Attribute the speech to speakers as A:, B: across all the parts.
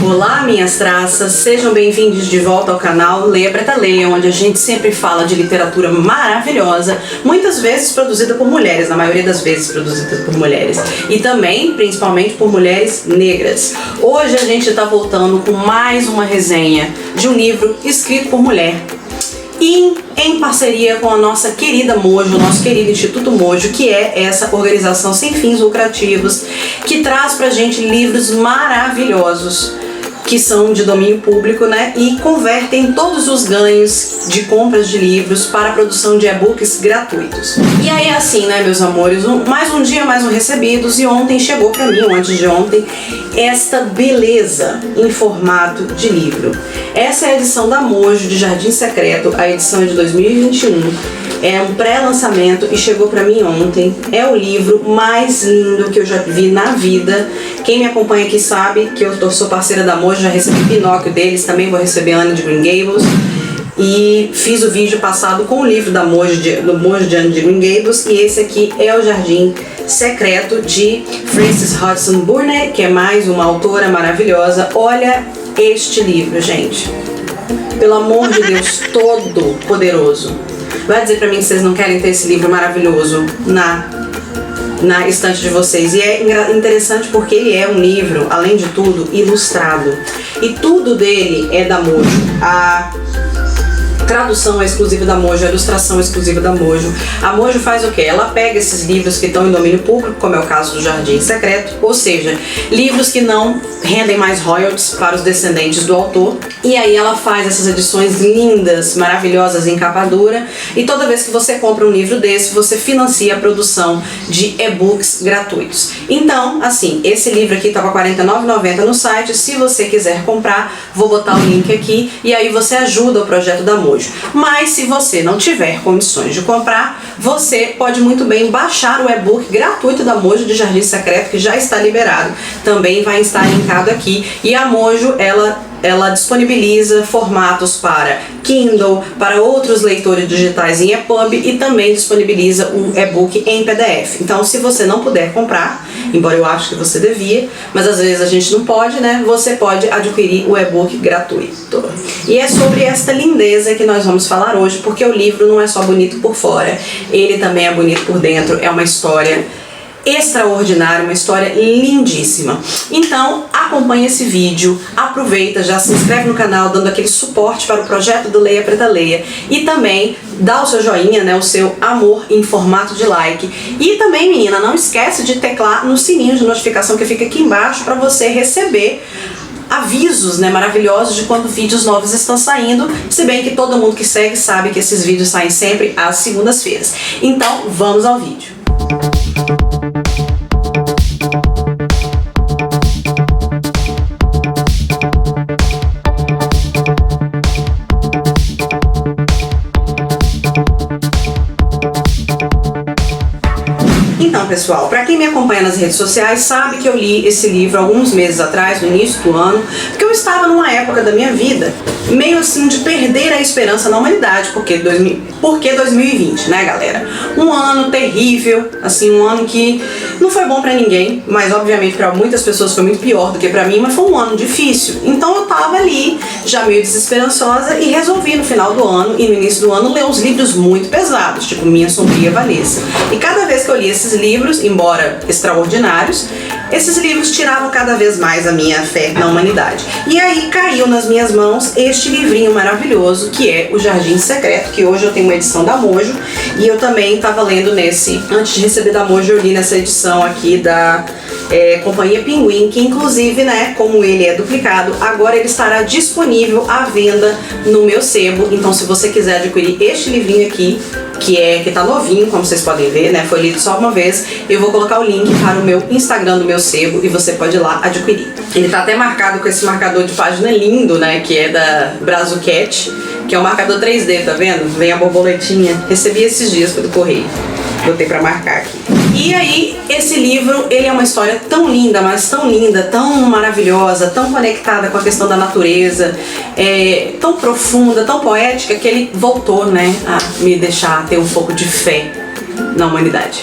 A: Olá, minhas traças, sejam bem-vindos de volta ao canal Leia Preta Leia, onde a gente sempre fala de literatura maravilhosa, muitas vezes produzida por mulheres, na maioria das vezes produzida por mulheres, e também, principalmente, por mulheres negras. Hoje a gente está voltando com mais uma resenha de um livro escrito por mulher, e em parceria com a nossa querida Mojo, nosso querido Instituto Mojo, que é essa organização sem fins lucrativos, que traz pra gente livros maravilhosos, que são de domínio público, né, e convertem todos os ganhos de compras de livros para a produção de e-books gratuitos. E aí assim, né, meus amores, mais um dia, mais um recebidos, e ontem chegou pra mim, ou antes de ontem, esta beleza em formato de livro. Essa é a edição da Mojo de Jardim Secreto, a edição é de 2021. É um pré-lançamento e chegou pra mim ontem. É o livro mais lindo que eu já vi na vida. Quem me acompanha aqui sabe que eu sou parceira da Mojo, já recebi Pinóquio deles, também vou receber Anne de Green Gables. E fiz o vídeo passado com o livro da Mojo, do Mojo de Anne de Green Gables. E esse aqui é o Jardim Secreto de Frances Hodgson Burnett, que é mais uma autora maravilhosa. Olha este livro, gente. Pelo amor de Deus, todo poderoso. Vai dizer pra mim que vocês não querem ter esse livro maravilhoso na estante de vocês. E é interessante porque ele é um livro, além de tudo, ilustrado. E tudo dele é da Mojo. A tradução é exclusiva da Mojo, a ilustração é exclusiva da Mojo. A Mojo faz o quê? Ela pega esses livros que estão em domínio público, como é o caso do Jardim Secreto, ou seja, livros que não rendem mais royalties para os descendentes do autor, e aí ela faz essas edições lindas, maravilhosas em capa dura, e toda vez que você compra um livro desse, você financia a produção de e-books gratuitos. Então, assim, esse livro aqui estava R$ 49,90 no site. Se você quiser comprar, vou botar o link aqui, e aí você ajuda o projeto da Mojo. Mas se você não tiver condições de comprar, você pode muito bem baixar o e-book gratuito da Mojo de Jardim Secreto, que já está liberado. Também vai estar linkado aqui. E a Mojo, ela disponibiliza formatos para Kindle, para outros leitores digitais em EPUB, e também disponibiliza um e-book em PDF. Então, se você não puder comprar, embora eu acho que você devia, mas às vezes a gente não pode, né? Você pode adquirir o e-book gratuito. E é sobre esta lindeza que nós vamos falar hoje, porque o livro não é só bonito por fora, ele também é bonito por dentro. É uma história extraordinária, uma história lindíssima. Então acompanhe esse vídeo, aproveita, já se inscreve no canal dando aquele suporte para o projeto do Leia Preta Leia, e também dá o seu joinha, né, o seu amor em formato de like. E também, menina, não esquece de teclar no sininho de notificação que fica aqui embaixo para você receber avisos, né, maravilhosos de quando vídeos novos estão saindo, se bem que todo mundo que segue sabe que esses vídeos saem sempre às segundas-feiras. Então vamos ao vídeo. Então, pessoal, para quem me acompanha nas redes sociais sabe que eu li esse livro alguns meses atrás, no início do ano, porque eu estava numa época da minha vida meio assim de perder a esperança na humanidade, porque 2020, né, galera? Um ano terrível, assim, um ano que não foi bom pra ninguém, mas obviamente pra muitas pessoas foi muito pior do que pra mim, mas foi um ano difícil. Então eu tava ali, já meio desesperançosa, e resolvi no final do ano e no início do ano ler uns livros muito pesados, tipo Minha Sombria Vanessa. E cada vez que eu li esses livros, embora extraordinários, esses livros tiravam cada vez mais a minha fé na humanidade. E aí caiu nas minhas mãos este livrinho maravilhoso, que é o Jardim Secreto, que hoje eu tenho uma edição da Mojo, e eu também estava lendo nesse, antes de receber da Mojo, eu li nessa edição aqui da Companhia Pinguim, que inclusive, né, como ele é duplicado, agora ele estará disponível à venda no meu sebo. Então, se você quiser adquirir este livrinho aqui, que tá novinho, como vocês podem ver, né, foi lido só uma vez, eu vou colocar o link para o meu Instagram do meu sebo e você pode ir lá adquirir. Ele tá até marcado com esse marcador de página lindo, né, que é da Brazucat, que é um marcador 3D, tá vendo? Vem a borboletinha. Recebi esses dias pelo correio. Botei pra marcar aqui. E aí, esse livro, ele é uma história tão linda, mas tão linda, tão maravilhosa, tão conectada com a questão da natureza, tão profunda, tão poética, que ele voltou, né, a me deixar ter um pouco de fé na humanidade.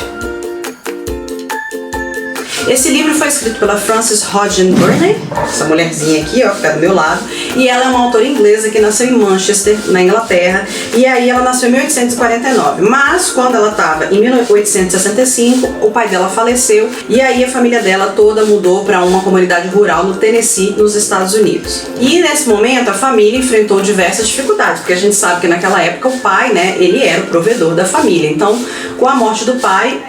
A: Esse livro foi escrito pela Frances Hodgson Burney, essa mulherzinha aqui, ó, que tá do meu lado, e ela é uma autora inglesa que nasceu em Manchester, na Inglaterra, e aí ela nasceu em 1849, mas quando ela estava em 1865, o pai dela faleceu, e aí a família dela toda mudou para uma comunidade rural no Tennessee, nos Estados Unidos. E nesse momento a família enfrentou diversas dificuldades, porque a gente sabe que naquela época o pai, né, ele era o provedor da família, então com a morte do pai,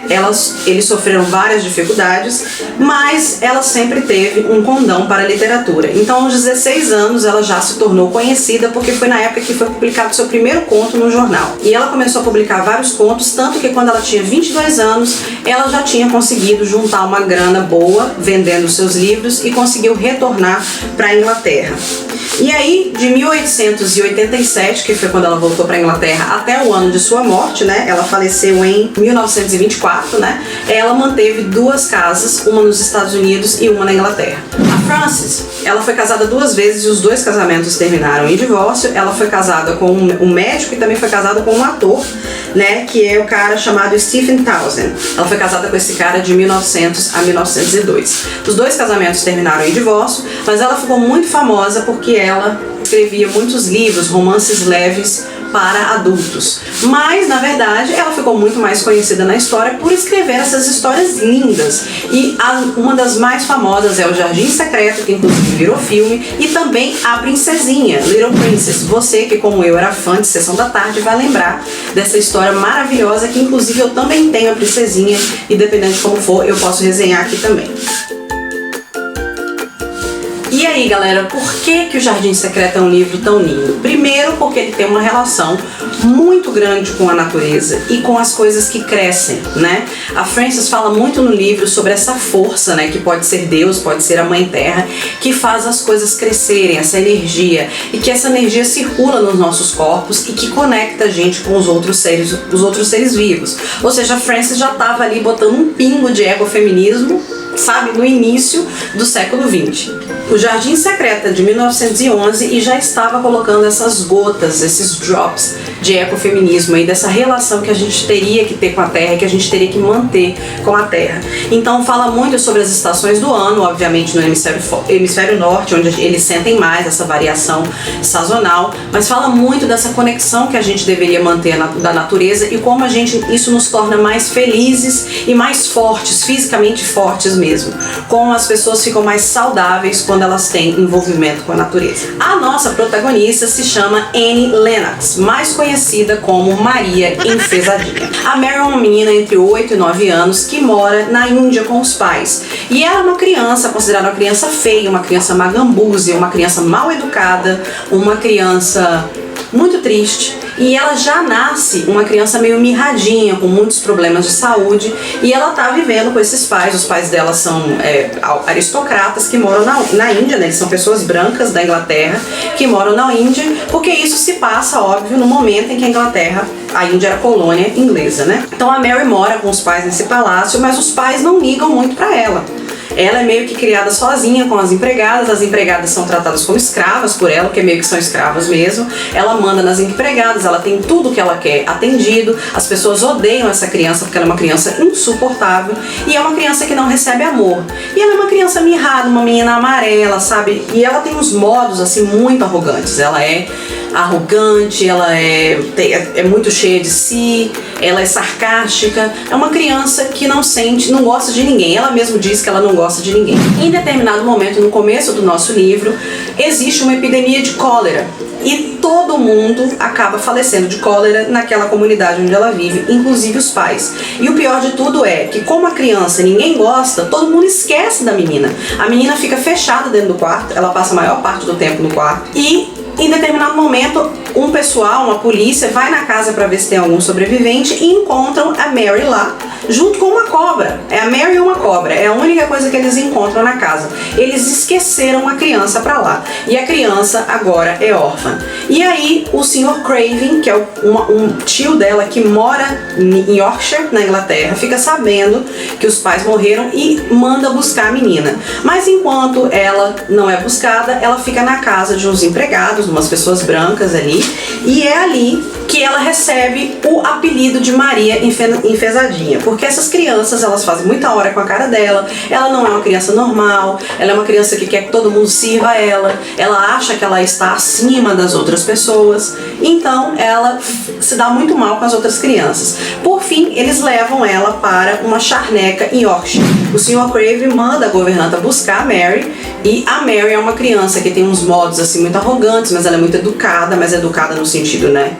A: eles sofreram várias dificuldades, mas ela sempre teve um condão para a literatura. Então aos 16 anos ela já se tornou conhecida, porque foi na época que foi publicado seu primeiro conto no jornal. E ela começou a publicar vários contos, tanto que quando ela tinha 22 anos, ela já tinha conseguido juntar uma grana boa vendendo seus livros e conseguiu retornar para a Inglaterra. E aí, de 1887, que foi quando ela voltou para a Inglaterra, até o ano de sua morte, né? Ela faleceu em 1924, né? Ela manteve 2 casas, uma nos Estados Unidos e uma na Inglaterra. A Frances, ela foi casada 2 vezes e os 2 casamentos terminaram em divórcio. Ela foi casada com um médico e também foi casada com um ator, né? Que é o cara chamado Stephen Townsend. Ela foi casada com esse cara de 1900 a 1902. Os 2 casamentos terminaram em divórcio, mas ela ficou muito famosa porque ela escrevia muitos livros, romances leves para adultos. Mas, na verdade, ela ficou muito mais conhecida na história por escrever essas histórias lindas. E uma das mais famosas é O Jardim Secreto, que inclusive virou filme, e também A Princesinha, Little Princess. Você que, como eu, era fã de Sessão da Tarde, vai lembrar dessa história maravilhosa, que inclusive eu também tenho a Princesinha, e dependendo de como for, eu posso resenhar aqui também. E aí, galera, por que o Jardim Secreto é um livro tão lindo? Primeiro, porque ele tem uma relação muito grande com a natureza e com as coisas que crescem, né? A Frances fala muito no livro sobre essa força, né, que pode ser Deus, pode ser a Mãe Terra, que faz as coisas crescerem, essa energia, e que essa energia circula nos nossos corpos e que conecta a gente com os outros seres vivos. Ou seja, a Frances já estava ali botando um pingo de ecofeminismo, sabe, no início do século XX. O Jardim Secreto é de 1911 e já estava colocando essas gotas, esses drops de ecofeminismo aí, dessa relação que a gente teria que ter com a Terra, que a gente teria que manter com a Terra. Então fala muito sobre as estações do ano, obviamente no hemisfério norte, onde eles sentem mais essa variação sazonal, mas fala muito dessa conexão que a gente deveria manter da natureza e como isso nos torna mais felizes e mais fortes, fisicamente fortes mesmo. Como as pessoas ficam mais saudáveis quando elas têm envolvimento com a natureza. A nossa protagonista se chama Annie Lennox, mais conhecida como Maria Enfesadinha. A Mary é uma menina entre 8 e 9 anos que mora na Índia com os pais. E ela é uma criança, considerada uma criança feia, uma criança magambúzia, uma criança mal educada, uma criança muito triste. E ela já nasce uma criança meio mirradinha, com muitos problemas de saúde, e ela tá vivendo com esses pais. Os pais dela são aristocratas que moram na Índia, né? Eles são pessoas brancas da Inglaterra que moram na Índia, porque isso se passa, óbvio, no momento em que a Índia era colônia inglesa, né? Então a Mary mora com os pais nesse palácio, mas os pais não ligam muito pra ela. Ela é meio que criada sozinha com as empregadas são tratadas como escravas por ela, que meio que são escravas mesmo. Ela manda nas empregadas, ela tem tudo que ela quer atendido, as pessoas odeiam essa criança porque ela é uma criança insuportável e é uma criança que não recebe amor. E ela é uma criança mirrada, uma menina amarela, sabe? E ela tem uns modos assim muito arrogantes. Ela é arrogante, ela é muito cheia de si, ela é sarcástica, é uma criança que não gosta de ninguém. Ela mesma diz que ela não gosta de ninguém. Em determinado momento, no começo do nosso livro, existe uma epidemia de cólera e todo mundo acaba falecendo de cólera naquela comunidade onde ela vive, inclusive os pais. E o pior de tudo é que, como a criança ninguém gosta, todo mundo esquece da menina. A menina fica fechada dentro do quarto, ela passa a maior parte do tempo no quarto e em determinado momento, uma polícia, vai na casa para ver se tem algum sobrevivente e encontram a Mary lá, junto com uma cobra. É a Mary e uma cobra, é a única coisa que eles encontram na casa. Eles esqueceram a criança para lá e a criança agora é órfã. E aí o Sr. Craven, que é um tio dela que mora em Yorkshire, na Inglaterra, fica sabendo que os pais morreram e manda buscar a menina. Mas enquanto ela não é buscada, ela fica na casa de uns empregados, umas pessoas brancas ali, e é ali que ela recebe o apelido de Maria Enfesadinha, porque essas crianças, elas fazem muita hora com a cara dela, ela não é uma criança normal, ela é uma criança que quer que todo mundo sirva ela acha que ela está acima das outras pessoas, então ela se dá muito mal com as outras crianças. Por fim, eles levam ela para uma charneca em Yorkshire. O Sr. Crave manda a governanta buscar a Mary, e a Mary é uma criança que tem uns modos assim muito arrogantes, mas ela é muito educada, mas educada no sentido, né,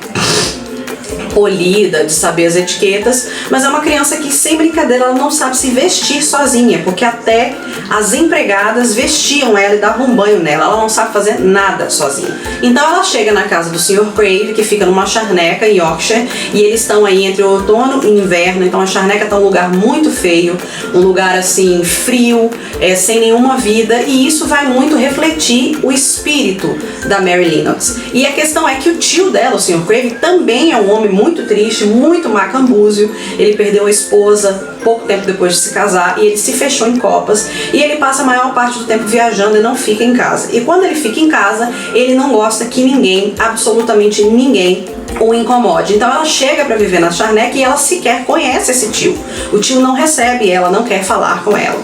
A: polida, de saber as etiquetas, mas é uma criança que, sem brincadeira, ela não sabe se vestir sozinha, porque até as empregadas vestiam ela e davam um banho nela, ela não sabe fazer nada sozinha. Então ela chega na casa do Sr. Crave, que fica numa charneca em Yorkshire, e eles estão aí entre outono e inverno, então a charneca tá um lugar muito feio, um lugar assim, frio, sem nenhuma vida, e isso vai muito refletir o espírito da Mary Lennox. E a questão é que o tio dela, o Sr. Crave, também é um homem muito triste, muito macambúzio. Ele perdeu a esposa pouco tempo depois de se casar e ele se fechou em copas, e ele passa a maior parte do tempo viajando e não fica em casa. E quando ele fica em casa, ele não gosta que ninguém, absolutamente ninguém, o incomode. Então ela chega para viver na charneca e ela sequer conhece esse tio. O tio não recebe ela, não quer falar com ela.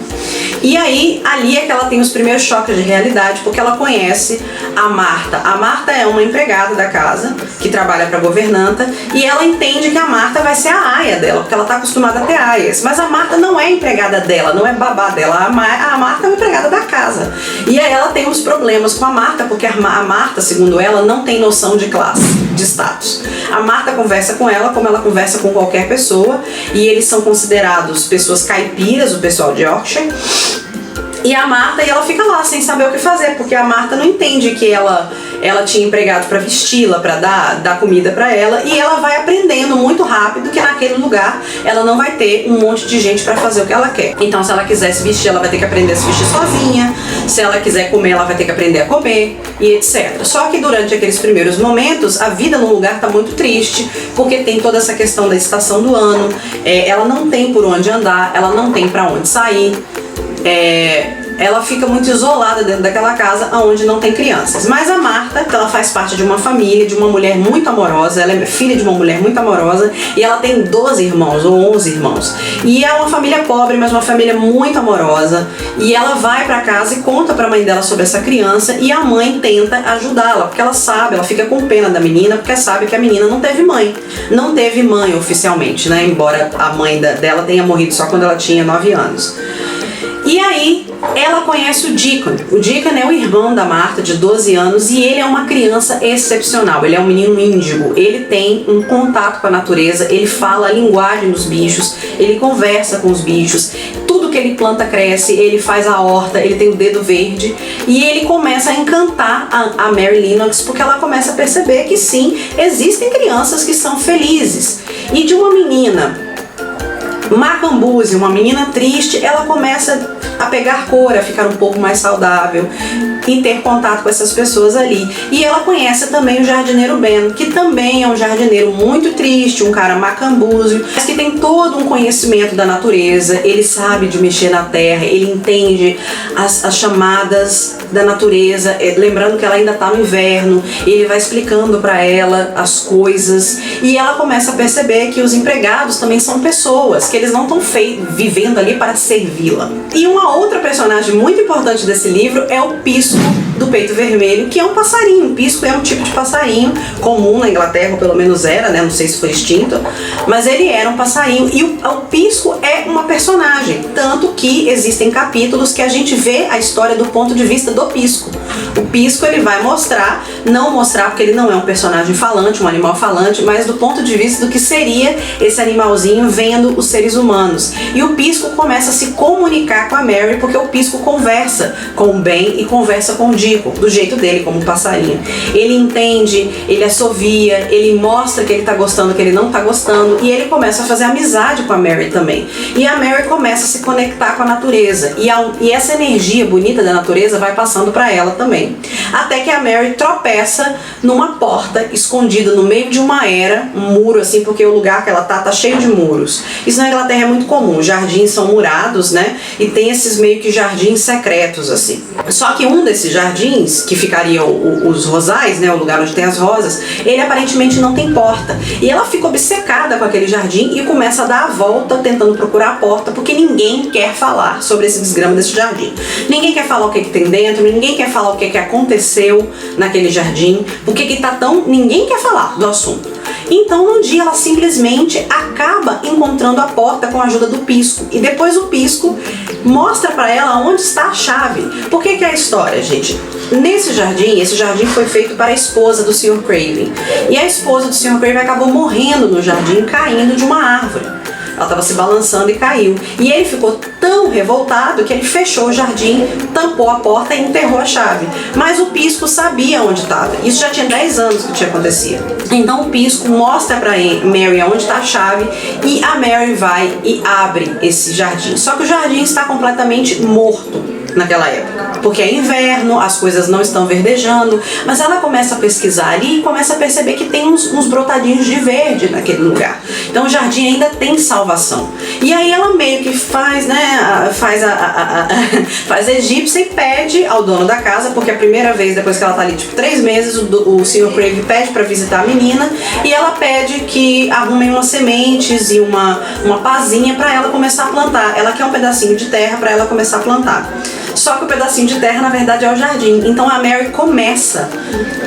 A: E aí, ali é que ela tem os primeiros choques de realidade, porque ela conhece a Marta. A Marta é uma empregada da casa, que trabalha para a governanta, e ela entende que a Marta vai ser a aia dela, porque ela está acostumada a ter aias. Mas a Marta não é empregada dela, não é babá dela. A Marta é uma empregada da casa. E aí ela tem uns problemas com a Marta, porque a Marta, segundo ela, não tem noção de classe, de status. A Marta conversa com ela como ela conversa com qualquer pessoa, e eles são considerados pessoas caipiras, o pessoal de Yorkshire. E a Marta, ela fica lá sem saber o que fazer, porque a Marta não entende que ela tinha empregado para vesti-la, para dar comida para ela, e ela vai aprendendo muito rápido que naquele lugar ela não vai ter um monte de gente para fazer o que ela quer. Então, se ela quiser se vestir, ela vai ter que aprender a se vestir sozinha. Se ela quiser comer, ela vai ter que aprender a comer, e etc. Só que durante aqueles primeiros momentos, a vida no lugar tá muito triste, porque tem toda essa questão da estação do ano, ela não tem por onde andar, ela não tem para onde sair. Ela fica muito isolada dentro daquela casa onde não tem crianças. Mas a Marta, ela faz parte de uma família, de uma mulher muito amorosa, ela é filha de uma mulher muito amorosa, e ela tem 12 irmãos ou 11 irmãos. E é uma família pobre, mas uma família muito amorosa. E ela vai pra casa e conta pra mãe dela sobre essa criança, e a mãe tenta ajudá-la, porque ela sabe, ela fica com pena da menina, porque sabe que a menina não teve mãe. Não teve mãe oficialmente, né? Embora a mãe dela tenha morrido só quando ela tinha 9 anos. E aí, ela conhece o Deacon. O Deacon é o irmão da Marta, de 12 anos, e ele é uma criança excepcional. Ele é um menino índigo, ele tem um contato com a natureza, ele fala a linguagem dos bichos, ele conversa com os bichos, tudo que ele planta cresce, ele faz a horta, ele tem o dedo verde, e ele começa a encantar a Mary Lennox, porque ela começa a perceber que sim, existem crianças que são felizes. E de uma menina macambúzia, uma menina triste, ela começa a pegar cor, a ficar um pouco mais saudável e ter contato com essas pessoas ali. E ela conhece também o jardineiro Ben, que também é um jardineiro muito triste, um cara macambúzio, mas que tem todo um conhecimento da natureza, ele sabe de mexer na terra, ele entende as chamadas da natureza, lembrando que ela ainda está no inverno, ele vai explicando para ela as coisas, e ela começa a perceber que os empregados também são pessoas, que eles não estão vivendo ali para servi-la. E uma outra personagem muito importante desse livro é o Pisco do Peito Vermelho, que é um passarinho. O pisco é um tipo de passarinho comum na Inglaterra, ou pelo menos era, né? Não sei se foi extinto, mas ele era um passarinho, e o pisco é uma personagem, tanto que existem capítulos que a gente vê a história do ponto de vista do pisco. O pisco, ele vai não mostrar porque ele não é um personagem falante, um animal falante, mas do ponto de vista do que seria esse animalzinho vendo os seres humanos. E o pisco começa a se comunicar com a Mary, porque o pisco conversa com o Ben e conversa com o Deacon, do jeito dele, como um passarinho. Ele entende, ele assovia, ele mostra que ele tá gostando, que ele não tá gostando, e ele começa a fazer amizade com a Mary também. E a Mary começa a se conectar com a natureza, e essa energia bonita da natureza vai passando para ela também. Até que a Mary tropeça numa porta escondida no meio de uma era, um muro assim, porque o lugar que ela tá cheio de muros. Isso na Inglaterra é muito comum, os jardins são murados, né? E tem esses meio que jardins secretos assim. Só que um desses jardins jardins, que ficariam os rosais, né, o lugar onde tem as rosas, ele aparentemente não tem porta. E ela fica obcecada com aquele jardim e começa a dar a volta tentando procurar a porta, porque ninguém quer falar sobre esse desgrama desse jardim. Ninguém quer falar o que tem dentro, ninguém quer falar o que aconteceu naquele jardim, porque tá tão... ninguém quer falar do assunto. Então, num dia, ela simplesmente acaba encontrando a porta com a ajuda do Pisco. E depois o Pisco mostra pra ela onde está a chave. Por que é a história, gente? Nesse jardim, esse jardim foi feito para a esposa do Sr. Craven. E a esposa do Sr. Craven acabou morrendo no jardim, caindo de uma árvore. Ela estava se balançando e caiu. E ele ficou tão revoltado que ele fechou o jardim, tampou a porta e enterrou a chave. Mas o Pisco sabia onde estava. Isso já tinha 10 anos que tinha acontecido. Então o Pisco mostra para Mary onde está a chave e a Mary vai e abre esse jardim. Só que o jardim está completamente morto naquela época, porque é inverno, as coisas não estão verdejando, mas ela começa a pesquisar ali e começa a perceber que tem uns brotadinhos de verde naquele lugar. Então o jardim ainda tem salvação. E aí ela meio que faz, né, faz a egípcia e pede ao dono da casa, porque a primeira vez, depois que ela tá ali, tipo, 3 meses, o Sr. Craven pede para visitar a menina e ela pede que arrumem umas sementes e uma pazinha para ela começar a plantar. Ela quer um pedacinho de terra para ela começar a plantar. Só que o pedacinho de terra, na verdade, é o jardim. Então a Mary começa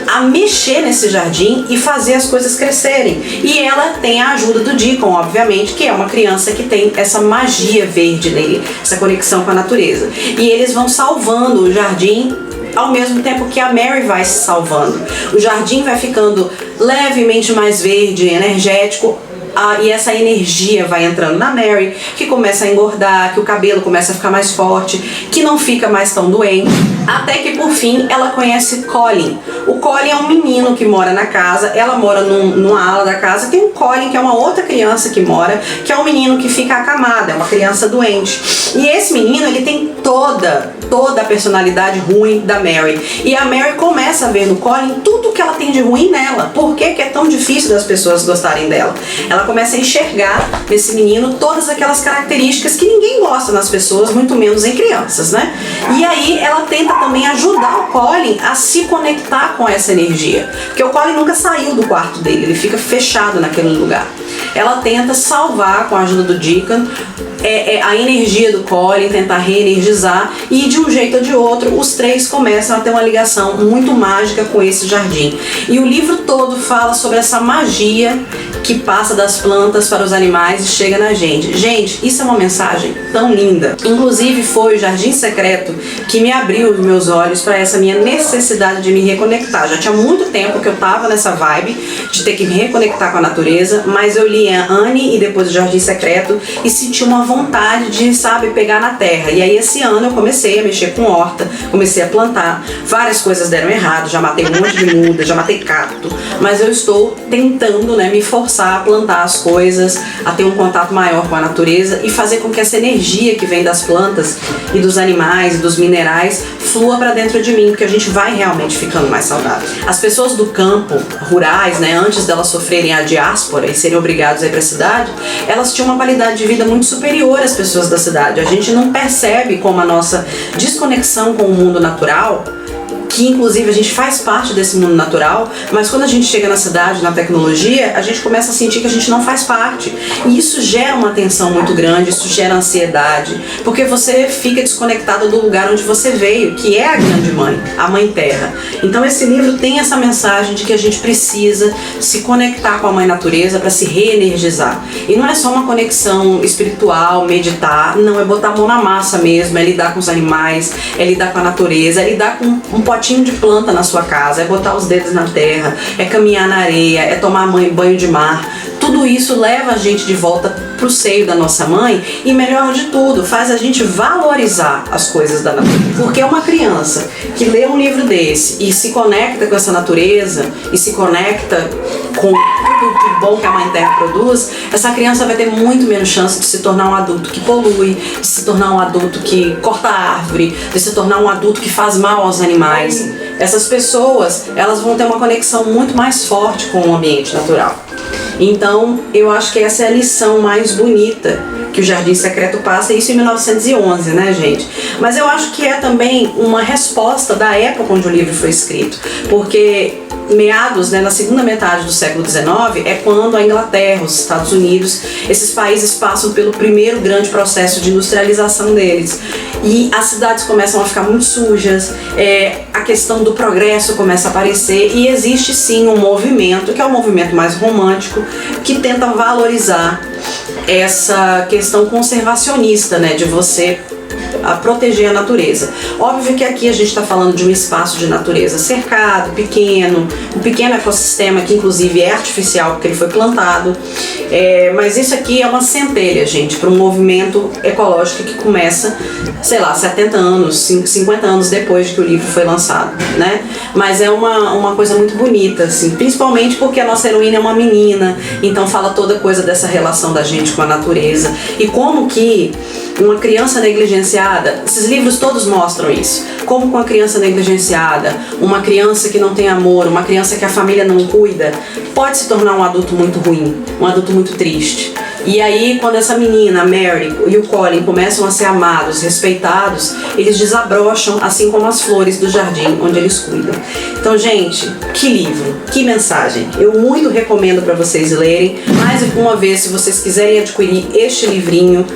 A: a mexer nesse jardim e fazer as coisas crescerem. E ela tem a ajuda do Deacon, obviamente, que é uma criança que tem essa magia verde nele, essa conexão com a natureza. E eles vão salvando o jardim ao mesmo tempo que a Mary vai se salvando. O jardim vai ficando levemente mais verde, energético. E essa energia vai entrando na Mary, que começa a engordar, que o cabelo começa a ficar mais forte, que não fica mais tão doente, até que por fim ela conhece Colin. O Colin é um menino que mora na casa, ela mora numa ala da casa, tem um Colin que é uma outra criança que mora, que é um menino que fica acamado, é uma criança doente. E esse menino, ele tem toda a personalidade ruim da Mary. E a Mary começa a ver no Colin tudo que ela tem de ruim nela. Por que é tão difícil das pessoas gostarem dela? Ela começa a enxergar nesse menino todas aquelas características que ninguém gosta nas pessoas, muito menos em crianças, né? E aí ela tenta também ajudar o Colin a se conectar com essa energia, porque o Colin nunca saiu do quarto dele, ele fica fechado naquele lugar. Ela tenta salvar, com a ajuda do Deacon, a energia do Colin, tentar reenergizar, e de um jeito ou de outro os três começam a ter uma ligação muito mágica com esse jardim. E o livro todo fala sobre essa magia que passa das plantas para os animais e chega na gente. Gente, isso é uma mensagem tão linda. Inclusive foi o Jardim Secreto que me abriu os meus olhos para essa minha necessidade de me reconectar. Já tinha muito tempo que eu tava nessa vibe de ter que me reconectar com a natureza, mas eu li a Anne e depois o Jardim Secreto e senti uma vontade de, sabe, pegar na terra. E aí esse ano eu comecei a mexer com horta, comecei a plantar. Várias coisas deram errado, já matei um monte de muda, já matei cacto, mas eu estou tentando, né, me forçar a plantar as coisas, a ter um contato maior com a natureza e fazer com que essa energia que vem das plantas e dos animais e dos minerais flua para dentro de mim, porque a gente vai realmente ficando mais saudável. As pessoas do campo, rurais, né, antes delas sofrerem a diáspora e serem obrigadas a ir para a cidade, elas tinham uma qualidade de vida muito superior às pessoas da cidade. A gente não percebe como a nossa desconexão com o mundo natural, que inclusive a gente faz parte desse mundo natural, mas quando a gente chega na cidade, na tecnologia, a gente começa a sentir que a gente não faz parte. E isso gera uma tensão muito grande, isso gera ansiedade, porque você fica desconectado do lugar onde você veio, que é a grande mãe, a mãe terra. Então esse livro tem essa mensagem de que a gente precisa se conectar com a mãe natureza para se reenergizar. E não é só uma conexão espiritual, meditar, não, é botar a mão na massa mesmo, é lidar com os animais, é lidar com a natureza, é lidar com um potinho de planta na sua casa, é botar os dedos na terra, é caminhar na areia, é tomar banho de mar. Tudo isso leva a gente de volta pro seio da nossa mãe e, melhor de tudo, faz a gente valorizar as coisas da natureza. Porque uma criança que lê um livro desse e se conecta com essa natureza e se conecta com tudo de bom que a Mãe Terra produz, essa criança vai ter muito menos chance de se tornar um adulto que polui, de se tornar um adulto que corta a árvore, de se tornar um adulto que faz mal aos animais. Essas pessoas, elas vão ter uma conexão muito mais forte com o ambiente natural. Então, eu acho que essa é a lição mais bonita que o Jardim Secreto passa, isso em 1911, né, gente? Mas eu acho que é também uma resposta da época onde o livro foi escrito, porque meados, né, na segunda metade do século XIX é quando a Inglaterra, os Estados Unidos, esses países passam pelo primeiro grande processo de industrialização deles, e as cidades começam a ficar muito sujas, a questão do progresso começa a aparecer, e existe sim um movimento, que é um movimento mais romântico, que tenta valorizar essa questão conservacionista, né, de você a proteger a natureza. Óbvio que aqui a gente está falando de um espaço de natureza cercado, pequeno, um pequeno ecossistema que inclusive é artificial porque ele foi plantado, mas isso aqui é uma centelha, gente, para um movimento ecológico que começa, sei lá, 70 anos, 50 anos depois de que o livro foi lançado, né? Mas é uma coisa muito bonita, assim, principalmente porque a nossa heroína é uma menina, então fala toda coisa dessa relação da gente com a natureza e como que uma criança negligenciada, esses livros todos mostram isso, como com a criança negligenciada, uma criança que não tem amor, uma criança que a família não cuida, pode se tornar um adulto muito ruim, um adulto muito triste. E aí, quando essa menina, a Mary e o Colin começam a ser amados, respeitados, eles desabrocham, assim como as flores do jardim onde eles cuidam. Então, gente, que livro, que mensagem. Eu muito recomendo para vocês lerem. Mais uma vez, se vocês quiserem adquirir este livrinho,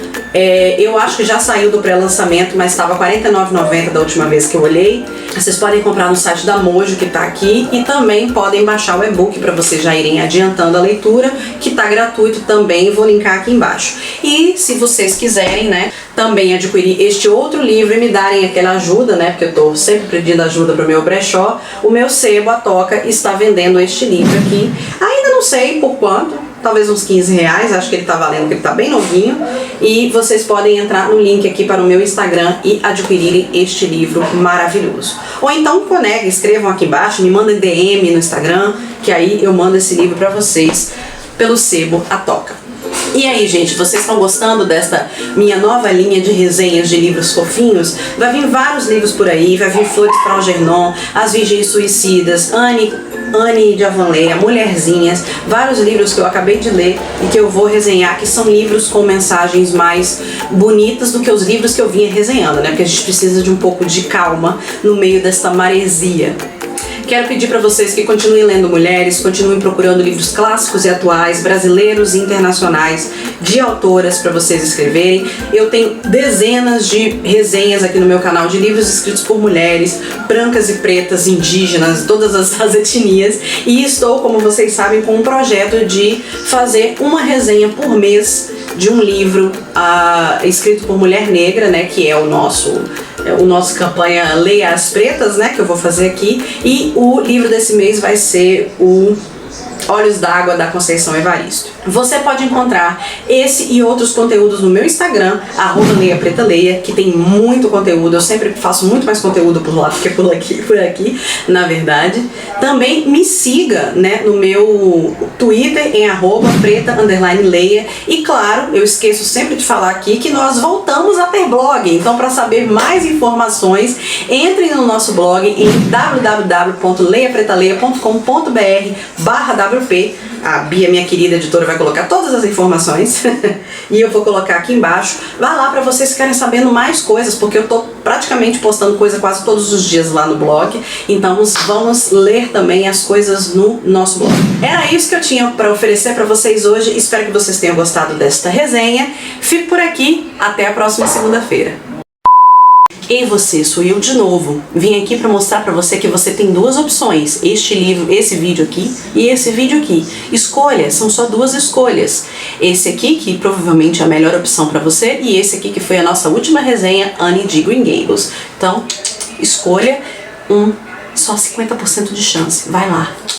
A: eu acho que já saiu do pré-lançamento, mas estava R$ 49,90 da última vez que eu olhei. Vocês podem comprar no site da Mojo, que está aqui, e também podem baixar o e-book para vocês já irem adiantando a leitura, que está gratuito também, vou linkar aqui embaixo. E se vocês quiserem, né, também adquirir este outro livro e me darem aquela ajuda, né, porque eu estou sempre pedindo ajuda para o meu brechó, o meu sebo, a Toca, está vendendo este livro aqui. Ainda não sei por quanto, talvez uns R$15, acho que ele tá valendo, porque ele tá bem novinho, e vocês podem entrar no link aqui para o meu Instagram e adquirirem este livro maravilhoso. Ou então, escrevam aqui embaixo, me mandem DM no Instagram, que aí eu mando esse livro para vocês pelo sebo A Toca. E aí, gente, vocês estão gostando desta minha nova linha de resenhas de livros fofinhos? Vai vir vários livros por aí, vai vir Flores para Algernon, As Virgens Suicidas, Anne de Avonlea, Mulherzinhas, vários livros que eu acabei de ler e que eu vou resenhar, que são livros com mensagens mais bonitas do que os livros que eu vinha resenhando, né? Porque a gente precisa de um pouco de calma no meio desta maresia. Quero pedir para vocês que continuem lendo mulheres, continuem procurando livros clássicos e atuais, brasileiros e internacionais, de autoras para vocês escreverem. Eu tenho dezenas de resenhas aqui no meu canal de livros escritos por mulheres, brancas e pretas, indígenas, todas as etnias, e estou, como vocês sabem, com um projeto de fazer uma resenha por mês de um livro escrito por mulher negra, né, que é o nosso campanha Leia as Pretas, né, que eu vou fazer aqui, e o livro desse mês vai ser o Olhos d'Água, da Conceição Evaristo. Você pode encontrar esse e outros conteúdos no meu Instagram, @LeiaPretaLeia, que tem muito conteúdo. Eu sempre faço muito mais conteúdo por lá do que por aqui, na verdade. Também me siga, né, no meu Twitter em @preta_leia. E claro, eu esqueço sempre de falar aqui que nós voltamos a ter blog. Então, para saber mais informações, entrem no nosso blog em www.leiapretaleia.com.br/WP. A Bia, minha querida editora, vai colocar todas as informações e eu vou colocar aqui embaixo. Vá lá para vocês ficarem sabendo mais coisas, porque eu tô praticamente postando coisa quase todos os dias lá no blog. Então vamos ler também as coisas no nosso blog. Era isso que eu tinha para oferecer para vocês hoje. Espero que vocês tenham gostado desta resenha. Fico por aqui. Até a próxima segunda-feira. E você, sou eu de novo. Vim aqui para mostrar para você que você tem duas opções. Este livro, esse vídeo aqui e esse vídeo aqui. Escolha, são só duas escolhas. Esse aqui, que provavelmente é a melhor opção para você, e esse aqui que foi a nossa última resenha, Anne de Green Gables. Então, escolha só 50% de chance. Vai lá.